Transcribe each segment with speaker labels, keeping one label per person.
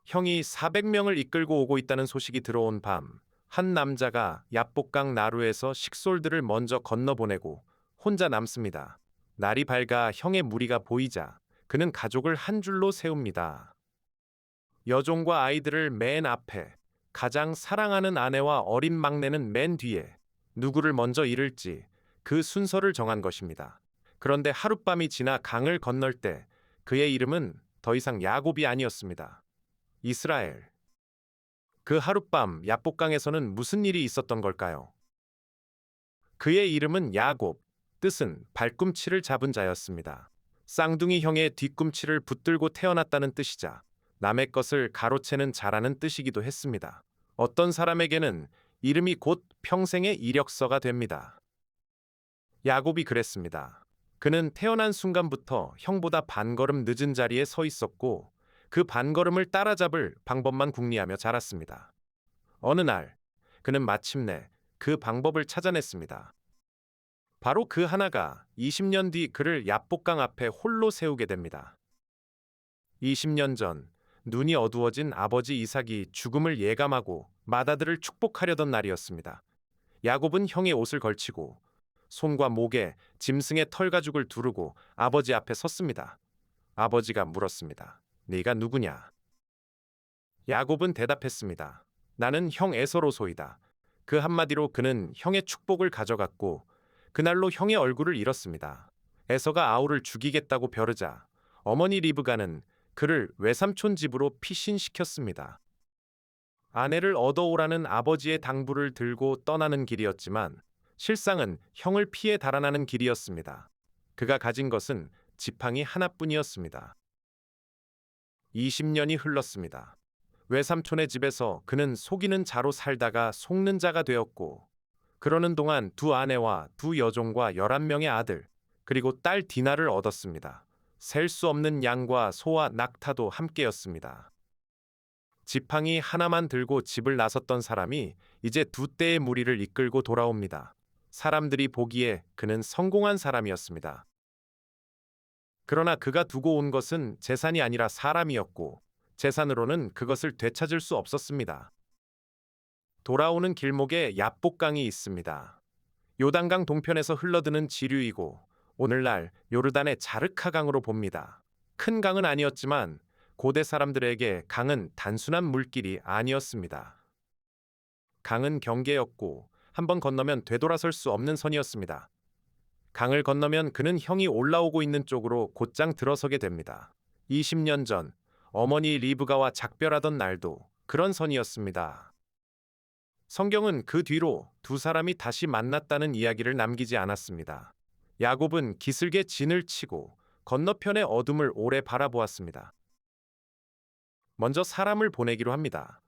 Speaker 1: 형이 400명을 이끌고 오고 있다는 소식이 들어온 밤, 한 남자가 야복강 나루에서 식솔들을 먼저 건너보내고 혼자 남습니다. 날이 밝아 형의 무리가 보이자 그는 가족을 한 줄로 세웁니다. 여종과 아이들을 맨 앞에, 가장 사랑하는 아내와 어린 막내는 맨 뒤에, 누구를 먼저 잃을지 그 순서를 정한 것입니다. 그런데 하룻밤이 지나 강을 건널 때 그의 이름은 더 이상 야곱이 아니었습니다. 이스라엘. 그 하룻밤 야복강에서는 무슨 일이 있었던 걸까요? 그의 이름은 야곱, 뜻은 발꿈치를 잡은 자였습니다. 쌍둥이 형의 뒤꿈치를 붙들고 태어났다는 뜻이자 남의 것을 가로채는 자라는 뜻이기도 했습니다. 어떤 사람에게는 이름이 곧 평생의 이력서가 됩니다. 야곱이 그랬습니다. 그는 태어난 순간부터 형보다 반걸음 늦은 자리에 서 있었고 그 반걸음을 따라잡을 방법만 궁리하며 자랐습니다. 어느 날 그는 마침내 그 방법을 찾아냈습니다. 바로 그 하나가 20년 뒤 그를 야복강 앞에 홀로 세우게 됩니다. 20년 전 눈이 어두워진 아버지 이삭이 죽음을 예감하고 맏아들을 축복하려던 날이었습니다. 야곱은 형의 옷을 걸치고 손과 목에 짐승의 털가죽을 두르고 아버지 앞에 섰습니다. 아버지가 물었습니다. 네가 누구냐? 야곱은 대답했습니다. 나는 형 에서로소이다. 그 한마디로 그는 형의 축복을 가져갔고 그날로 형의 얼굴을 잃었습니다. 에서가 아우를 죽이겠다고 벼르자 어머니 리브가는 그를 외삼촌 집으로 피신시켰습니다. 아내를 얻어오라는 아버지의 당부를 들고 떠나는 길이었지만 실상은 형을 피해 달아나는 길이었습니다. 그가 가진 것은 지팡이 하나뿐이었습니다. 20년이 흘렀습니다. 외삼촌의 집에서 그는 속이는 자로 살다가 속는 자가 되었고 그러는 동안 두 아내와 두 여종과 11명의 아들 그리고 딸 디나를 얻었습니다. 셀 수 없는 양과 소와 낙타도 함께였습니다. 지팡이 하나만 들고 집을 나섰던 사람이 이제 두 떼의 무리를 이끌고 돌아옵니다. 사람들이 보기에 그는 성공한 사람이었습니다. 그러나 그가 두고 온 것은 재산이 아니라 사람이었고 재산으로는 그것을 되찾을 수 없었습니다. 돌아오는 길목에 야복강이 있습니다. 요단강 동편에서 흘러드는 지류이고 오늘날 요르단의 자르카강으로 봅니다. 큰 강은 아니었지만 고대 사람들에게 강은 단순한 물길이 아니었습니다. 강은 경계였고 한번 건너면 되돌아설 수 없는 선이었습니다. 강을 건너면 그는 형이 올라오고 있는 쪽으로 곧장 들어서게 됩니다. 20년 전 어머니 리브가와 작별하던 날도 그런 선이었습니다. 성경은 그 뒤로 두 사람이 다시 만났다는 이야기를 남기지 않았습니다. 야곱은 기슭에 진을 치고 건너편의 어둠을 오래 바라보았습니다. 먼저 사람을 보내기로 합니다.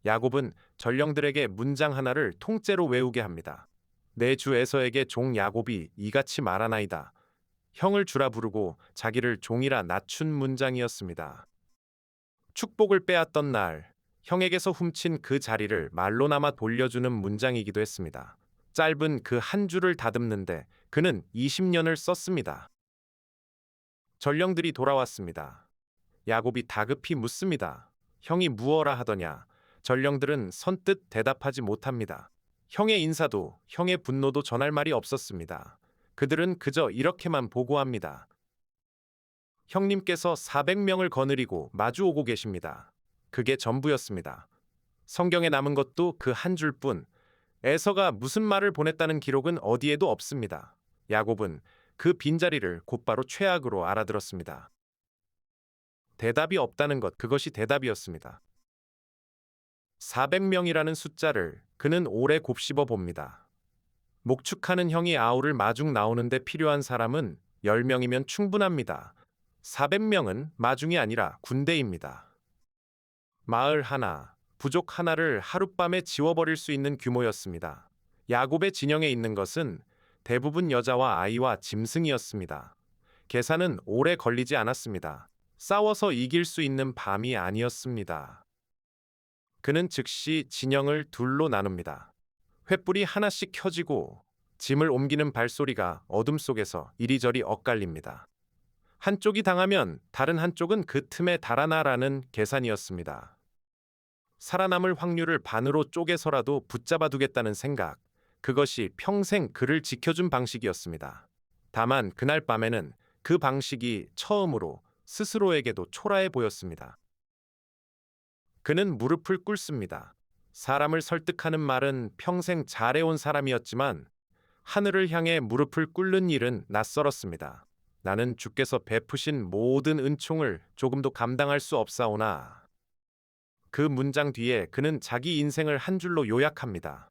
Speaker 1: 야곱은 전령들에게 문장 하나를 통째로 외우게 합니다. 내 주 에서에게 종 야곱이 이같이 말하나이다. 형을 주라 부르고 자기를 종이라 낮춘 문장이었습니다. 축복을 빼앗던 날, 형에게서 훔친 그 자리를 말로나마 돌려주는 문장이기도 했습니다. 짧은 그 한 줄을 다듬는데 그는 20년을 썼습니다. 전령들이 돌아왔습니다. 야곱이 다급히 묻습니다. 형이 무어라 하더냐? 전령들은 선뜻 대답하지 못합니다. 형의 인사도 형의 분노도 전할 말이 없었습니다. 그들은 그저 이렇게만 보고합니다. 형님께서 400명을 거느리고 마주오고 계십니다. 그게 전부였습니다. 성경에 남은 것도 그 한 줄뿐. 에서가 무슨 말을 보냈다는 기록은 어디에도 없습니다. 야곱은 그 빈자리를 곧바로 최악으로 알아들었습니다. 대답이 없다는 것, 그것이 대답이었습니다. 400명이라는 숫자를 그는 오래 곱씹어 봅니다. 목축하는 형이 아우를 마중 나오는데 필요한 사람은 10명이면 충분합니다. 400명은 마중이 아니라 군대입니다. 마을 하나, 부족 하나를 하룻밤에 지워버릴 수 있는 규모였습니다. 야곱의 진영에 있는 것은 대부분 여자와 아이와 짐승이었습니다. 계산은 오래 걸리지 않았습니다. 싸워서 이길 수 있는 밤이 아니었습니다. 그는 즉시 진영을 둘로 나눕니다. 횃불이 하나씩 켜지고 짐을 옮기는 발소리가 어둠 속에서 이리저리 엇갈립니다. 한쪽이 당하면 다른 한쪽은 그 틈에 달아나라는 계산이었습니다. 살아남을 확률을 반으로 쪼개서라도 붙잡아 두겠다는 생각, 그것이 평생 그를 지켜준 방식이었습니다. 다만 그날 밤에는 그 방식이 처음으로 스스로에게도 초라해 보였습니다. 그는 무릎을 꿇습니다. 사람을 설득하는 말은 평생 잘해온 사람이었지만 하늘을 향해 무릎을 꿇는 일은 낯설었습니다. 나는 주께서 베푸신 모든 은총을 조금도 감당할 수 없사오나. 그 문장 뒤에 그는 자기 인생을 한 줄로 요약합니다.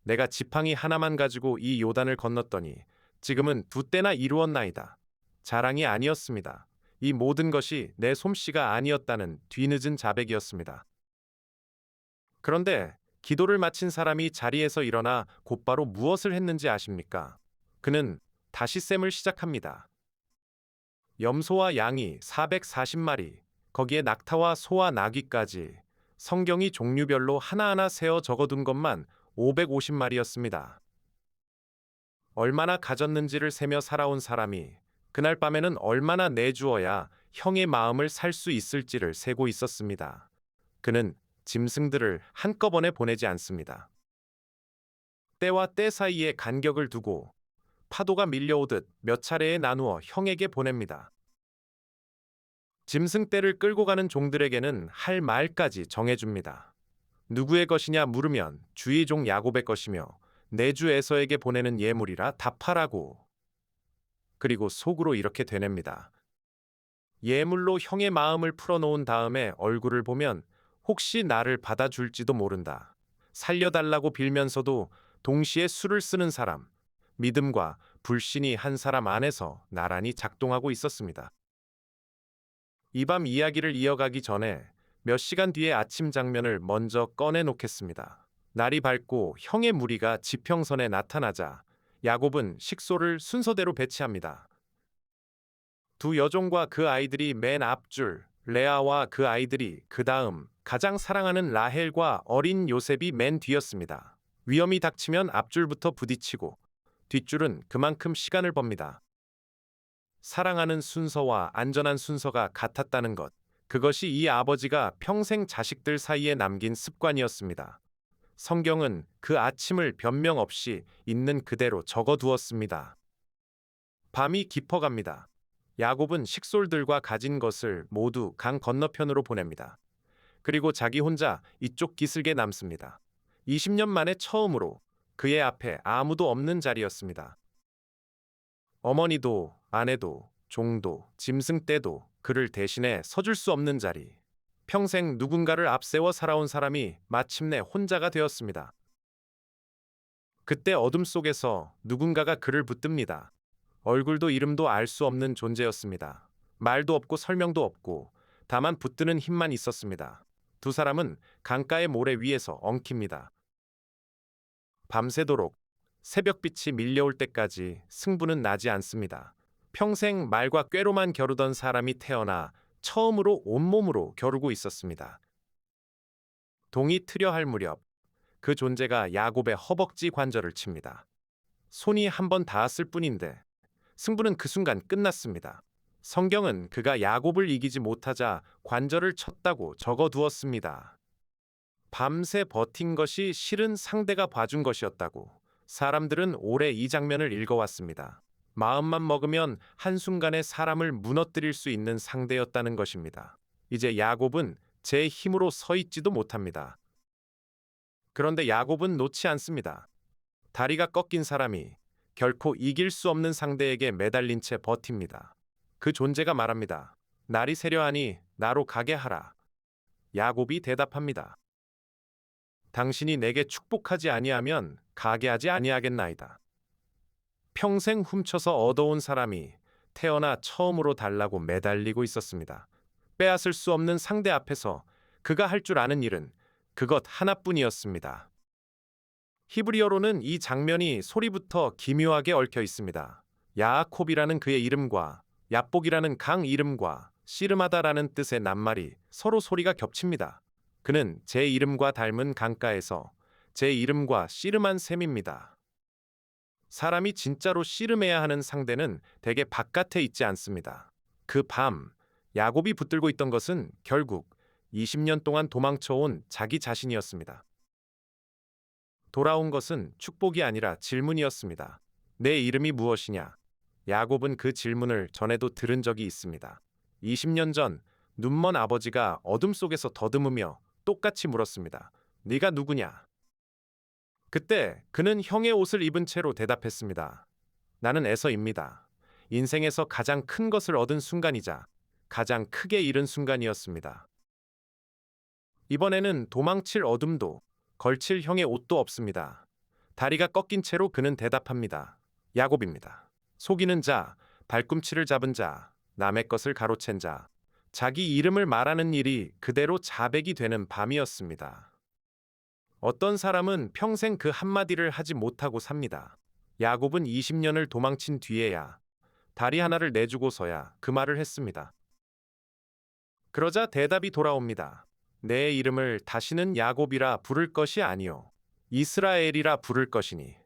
Speaker 1: 내가 지팡이 하나만 가지고 이 요단을 건넜더니 지금은 두 때나 이루었나이다. 자랑이 아니었습니다. 이 모든 것이 내 솜씨가 아니었다는 뒤늦은 자백이었습니다. 그런데 기도를 마친 사람이 자리에서 일어나 곧바로 무엇을 했는지 아십니까? 그는 다시 셈을 시작합니다. 염소와 양이 440마리, 거기에 낙타와 소와 나귀까지, 성경이 종류별로 하나하나 세어 적어둔 것만 550마리였습니다. 얼마나 가졌는지를 세며 살아온 사람이 그날 밤에는 얼마나 내주어야 형의 마음을 살 수 있을지를 세고 있었습니다. 그는 짐승들을 한꺼번에 보내지 않습니다. 때와 때 사이에 간격을 두고 파도가 밀려오듯 몇 차례에 나누어 형에게 보냅니다. 짐승 떼를 끌고 가는 종들에게는 할 말까지 정해줍니다. 누구의 것이냐 물으면 주의 종 야곱의 것이며 내주 에서에게 보내는 예물이라 답하라고. 그리고 속으로 이렇게 되냅니다. 예물로 형의 마음을 풀어놓은 다음에 얼굴을 보면 혹시 나를 받아줄지도 모른다. 살려달라고 빌면서도 동시에 수를 쓰는 사람, 믿음과 불신이 한 사람 안에서 나란히 작동하고 있었습니다. 이 밤 이야기를 이어가기 전에 몇 시간 뒤의 아침 장면을 먼저 꺼내놓겠습니다. 날이 밝고 형의 무리가 지평선에 나타나자 야곱은 식소를 순서대로 배치합니다. 두 여종과 그 아이들이 맨 앞줄, 레아와 그 아이들이 그 다음, 가장 사랑하는 라헬과 어린 요셉이 맨 뒤였습니다. 위험이 닥치면 앞줄부터 부딪히고 뒷줄은 그만큼 시간을 법니다. 사랑하는 순서와 안전한 순서가 같았다는 것, 그것이 이 아버지가 평생 자식들 사이에 남긴 습관이었습니다. 성경은 그 아침을 변명 없이 있는 그대로 적어두었습니다. 밤이 깊어갑니다. 야곱은 식솔들과 가진 것을 모두 강 건너편으로 보냅니다. 그리고 자기 혼자 이쪽 기슭에 남습니다. 20년 만에 처음으로 그의 앞에 아무도 없는 자리였습니다. 어머니도 아내도 종도 짐승 떼도 그를 대신해 서줄 수 없는 자리. 평생 누군가를 앞세워 살아온 사람이 마침내 혼자가 되었습니다. 그때 어둠 속에서 누군가가 그를 붙듭니다. 얼굴도 이름도 알 수 없는 존재였습니다. 말도 없고 설명도 없고 다만 붙드는 힘만 있었습니다. 두 사람은 강가의 모래 위에서 엉킵니다. 밤새도록 새벽빛이 밀려올 때까지 승부는 나지 않습니다. 평생 말과 꾀로만 겨루던 사람이 태어나 처음으로 온몸으로 겨루고 있었습니다. 동이 트려 할 무렵 그 존재가 야곱의 허벅지 관절을 칩니다. 손이 한 번 닿았을 뿐인데 승부는 그 순간 끝났습니다. 성경은 그가 야곱을 이기지 못하자 관절을 쳤다고 적어두었습니다. 밤새 버틴 것이 실은 상대가 봐준 것이었다고. 사람들은 오래 이 장면을 읽어왔습니다. 마음만 먹으면 한순간에 사람을 무너뜨릴 수 있는 상대였다는 것입니다. 이제 야곱은 제 힘으로 서 있지도 못합니다. 그런데 야곱은 놓지 않습니다. 다리가 꺾인 사람이 결코 이길 수 없는 상대에게 매달린 채 버팁니다. 그 존재가 말합니다. 날이 새려하니 나로 가게 하라. 야곱이 대답합니다. 당신이 내게 축복하지 아니하면 가게 하지 아니하겠나이다. 평생 훔쳐서 얻어온 사람이 태어나 처음으로 달라고 매달리고 있었습니다. 빼앗을 수 없는 상대 앞에서 그가 할 줄 아는 일은 그것 하나뿐이었습니다. 히브리어로는 이 장면이 소리부터 기묘하게 얽혀 있습니다. 야아콥이라는 그의 이름과 야복이라는 강 이름과 씨름하다라는 뜻의 낱말이 서로 소리가 겹칩니다. 그는 제 이름과 닮은 강가에서 제 이름과 씨름한 셈입니다. 사람이 진짜로 씨름해야 하는 상대는 대개 바깥에 있지 않습니다. 그 밤 야곱이 붙들고 있던 것은 결국 20년 동안 도망쳐온 자기 자신이었습니다. 돌아온 것은 축복이 아니라 질문이었습니다. 내 이름이 무엇이냐? 야곱은 그 질문을 전에도 들은 적이 있습니다. 20년 전 눈먼 아버지가 어둠 속에서 더듬으며 똑같이 물었습니다. 네가 누구냐? 그때 그는 형의 옷을 입은 채로 대답했습니다. 나는 에서입니다. 인생에서 가장 큰 것을 얻은 순간이자 가장 크게 잃은 순간이었습니다. 이번에는 도망칠 어둠도 걸칠 형의 옷도 없습니다. 다리가 꺾인 채로 그는 대답합니다. 야곱입니다. 속이는 자, 발꿈치를 잡은 자, 남의 것을 가로챈 자, 자기 이름을 말하는 일이 그대로 자백이 되는 밤이었습니다. 어떤 사람은 평생 그 한마디를 하지 못하고 삽니다. 야곱은 20년을 도망친 뒤에야 다리 하나를 내주고서야 그 말을 했습니다. 그러자 대답이 돌아옵니다. 내 이름을 다시는 야곱이라 부를 것이 아니요 이스라엘이라 부를 것이니.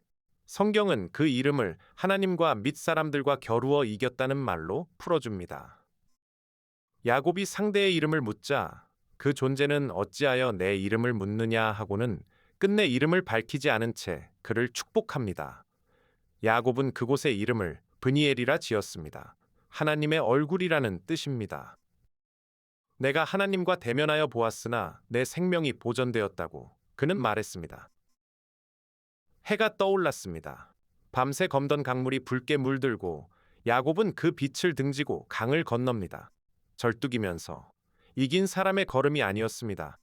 Speaker 1: 성경은 그 이름을 하나님과 밑사람들과 겨루어 이겼다는 말로 풀어줍니다. 야곱이 상대의 이름을 묻자 그 존재는 어찌하여 내 이름을 묻느냐 하고는 끝내 이름을 밝히지 않은 채 그를 축복합니다. 야곱은 그곳의 이름을 브니엘이라 지었습니다. 하나님의 얼굴이라는 뜻입니다. 내가 하나님과 대면하여 보았으나 내 생명이 보전되었다고 그는 말했습니다. 해가 떠올랐습니다. 밤새 검던 강물이 붉게 물들고 야곱은 그 빛을 등지고 강을 건넙니다. 절뚝이면서 이긴 사람의 걸음이 아니었습니다.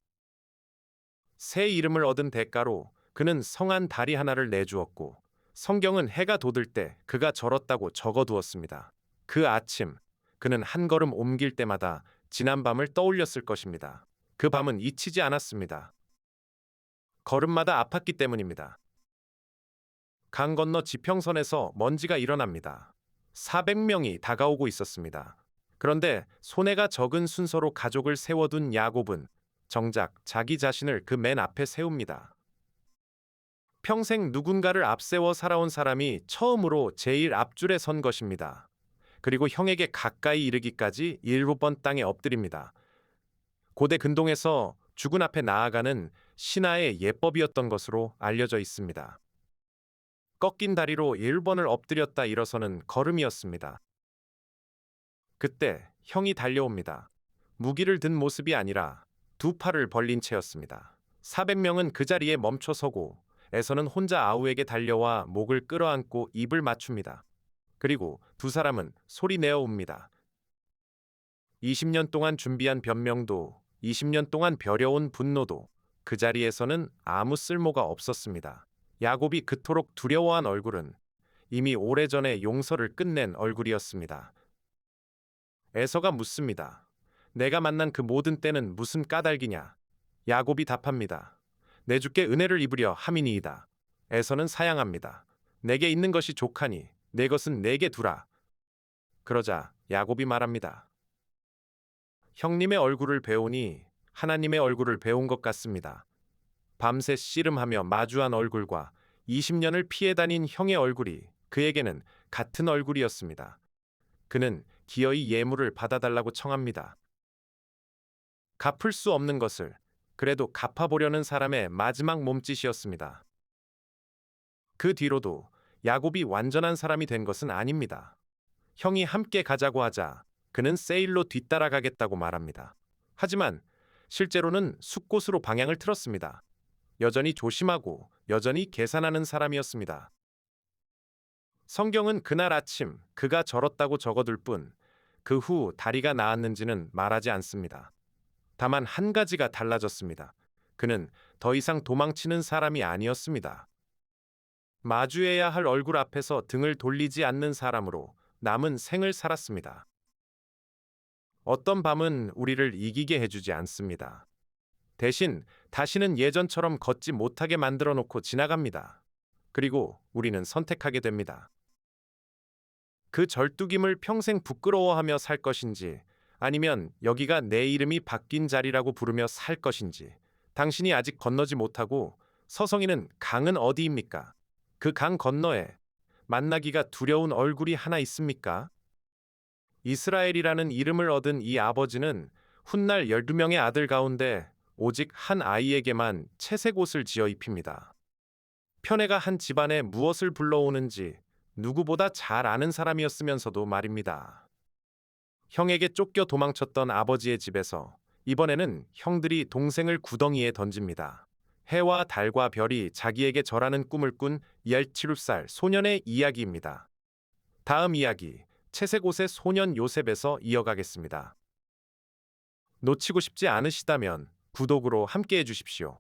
Speaker 1: 새 이름을 얻은 대가로 그는 성한 다리 하나를 내주었고 성경은 해가 돋을 때 그가 절었다고 적어두었습니다. 그 아침 그는 한 걸음 옮길 때마다 지난 밤을 떠올렸을 것입니다. 그 밤은 잊히지 않았습니다. 걸음마다 아팠기 때문입니다. 강 건너 지평선에서 먼지가 일어납니다. 400명이 다가오고 있었습니다. 그런데 손해가 적은 순서로 가족을 세워둔 야곱은 정작 자기 자신을 그 맨 앞에 세웁니다. 평생 누군가를 앞세워 살아온 사람이 처음으로 제일 앞줄에 선 것입니다. 그리고 형에게 가까이 이르기까지 7번 땅에 엎드립니다. 고대 근동에서 죽은 앞에 나아가는 신하의 예법이었던 것으로 알려져 있습니다. 꺾인 다리로 1번을 엎드렸다 일어서는 걸음이었습니다. 그때 형이 달려옵니다. 무기를 든 모습이 아니라 두 팔을 벌린 채였습니다. 400명은 그 자리에 멈춰 서고 에서는 혼자 아우에게 달려와 목을 끌어안고 입을 맞춥니다. 그리고 두 사람은 소리 내어 웁니다. 20년 동안 준비한 변명도 20년 동안 벼려온 분노도 그 자리에서는 아무 쓸모가 없었습니다. 야곱이 그토록 두려워한 얼굴은 이미 오래전에 용서를 끝낸 얼굴이었습니다. 에서가 묻습니다. 내가 만난 그 모든 때는 무슨 까닭이냐? 야곱이 답합니다. 내 주께 은혜를 입으려 함이니이다. 에서는 사양합니다. 내게 있는 것이 족하니 내 것은 내게 두라. 그러자 야곱이 말합니다. 형님의 얼굴을 배우니 하나님의 얼굴을 배운 것 같습니다. 밤새 씨름하며 마주한 얼굴과 20년을 피해 다닌 형의 얼굴이 그에게는 같은 얼굴이었습니다. 그는 기어이 예물을 받아달라고 청합니다. 갚을 수 없는 것을 그래도 갚아보려는 사람의 마지막 몸짓이었습니다. 그 뒤로도 야곱이 완전한 사람이 된 것은 아닙니다. 형이 함께 가자고 하자 그는 세일로 뒤따라가겠다고 말합니다. 하지만 실제로는 숲곳으로 방향을 틀었습니다. 여전히 조심하고 여전히 계산하는 사람이었습니다. 성경은 그날 아침 그가 절었다고 적어둘 뿐 그 후 다리가 나았는지는 말하지 않습니다. 다만 한 가지가 달라졌습니다. 그는 더 이상 도망치는 사람이 아니었습니다. 마주해야 할 얼굴 앞에서 등을 돌리지 않는 사람으로 남은 생을 살았습니다. 어떤 밤은 우리를 이기게 해주지 않습니다. 대신 다시는 예전처럼 걷지 못하게 만들어 놓고 지나갑니다. 그리고 우리는 선택하게 됩니다. 그 절뚝임을 평생 부끄러워하며 살 것인지 아니면 여기가 내 이름이 바뀐 자리라고 부르며 살 것인지. 당신이 아직 건너지 못하고 서성이는 강은 어디입니까? 그 강 건너에 만나기가 두려운 얼굴이 하나 있습니까? 이스라엘이라는 이름을 얻은 이 아버지는 훗날 12명의 아들 가운데 오직 한 아이에게만 채색 옷을 지어 입힙니다. 편애가 한 집안에 무엇을 불러오는지 누구보다 잘 아는 사람이었으면서도 말입니다. 형에게 쫓겨 도망쳤던 아버지의 집에서 이번에는 형들이 동생을 구덩이에 던집니다. 해와 달과 별이 자기에게 절하는 꿈을 꾼 17살 소년의 이야기입니다. 다음 이야기, 채색 옷의 소년 요셉에서 이어가겠습니다. 놓치고 싶지 않으시다면 구독으로 함께 해주십시오.